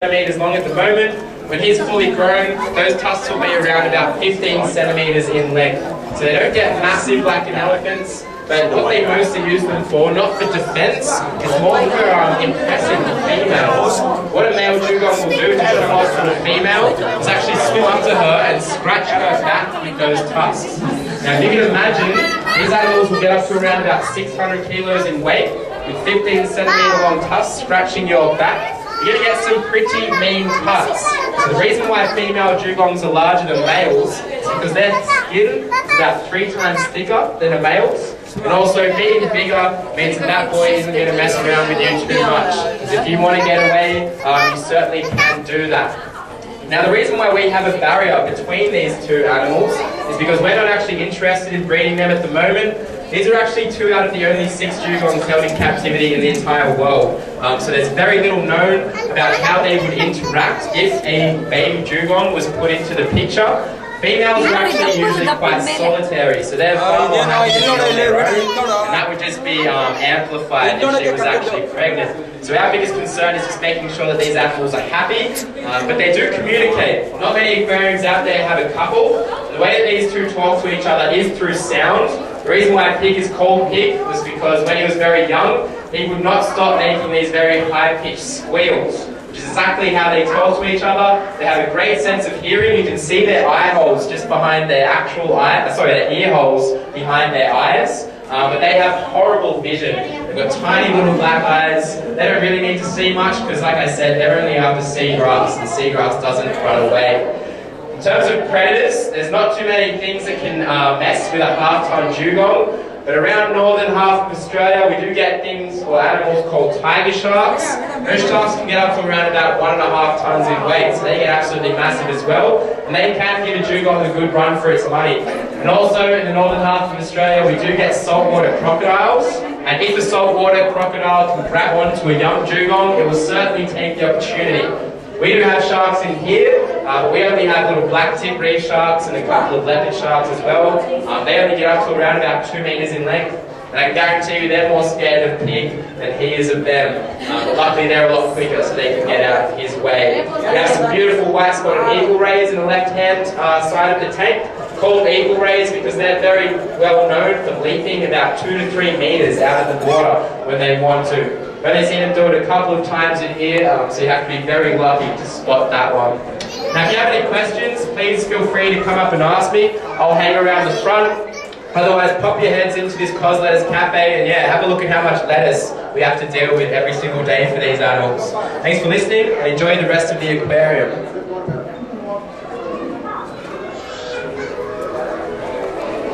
centimeters long at the moment. When he's fully grown, those tusks will be around about 15 centimeters in length. So they don't get massive like in elephants, but what they mostly use them for, not for defense, is more for impressing the females. What a male dugong will do to show off to the female is actually swim up to her and scratch her back with those tusks. Now if you can imagine, these animals will get up to around about 600 kilos in weight with 15 centimeter long tusks scratching your back. You're going to get some pretty mean tusks. So the reason why female dugongs are larger than males is because their skin is about 3 times thicker than a male's. And also being bigger means that boy isn't going to mess around with you too much. If you want to get away, you certainly can do that. Now the reason why we have a barrier between these two animals is because we're not actually interested in breeding them at the moment. These are actually 2 out of the only 6 dugongs held in captivity in the entire world. So there's very little known about how they would interact if a baby dugong was put into the picture. Females are actually usually quite solitary, so they're far more happy to be on their own, and that would just be amplified if she was actually pregnant. So our biggest concern is just making sure that these animals are happy, but they do communicate. Not many aquariums out there have a couple. The way that these two talk to each other is through sound. The reason why Pig is called Pig was because when he was very young, he would not stop making these very high-pitched squeals, which is exactly how they talk to each other. They have a great sense of hearing. You can see their eye holes just behind their actual their ear holes behind their eyes. But they have horrible vision. They've got tiny little black eyes. They don't really need to see much because, like I said, they're only after seagrass, and seagrass doesn't run away. In terms of predators, there's not too many things that can mess with a half-ton dugong, but around northern half of Australia we do get things or animals called tiger sharks. Those sharks can get up to around about 1.5 tons in weight, so they get absolutely massive as well, and they can give a dugong a good run for its money. And also in the northern half of Australia we do get saltwater crocodiles, and if a saltwater crocodile can grab onto a young dugong, it will certainly take the opportunity. We do have sharks in here, but we only have little black-tip reef sharks and a couple of leopard sharks as well. They only get up to around about 2 meters in length, and I can guarantee you they're more scared of Pig than he is of them. But luckily they're a lot quicker, so they can get out of his way. We have some beautiful white-spotted eagle rays in the left-hand side of the tank, called eagle rays because they're very well known for leaping about 2 to 3 meters out of the water when they want to. But I've seen them do it a couple of times in here, so you have to be very lucky to spot that one. Now if you have any questions, please feel free to come up and ask me. I'll hang around the front. Otherwise, pop your heads into this Cos Lettuce Cafe and have a look at how much lettuce we have to deal with every single day for these animals. Thanks for listening and enjoy the rest of the aquarium.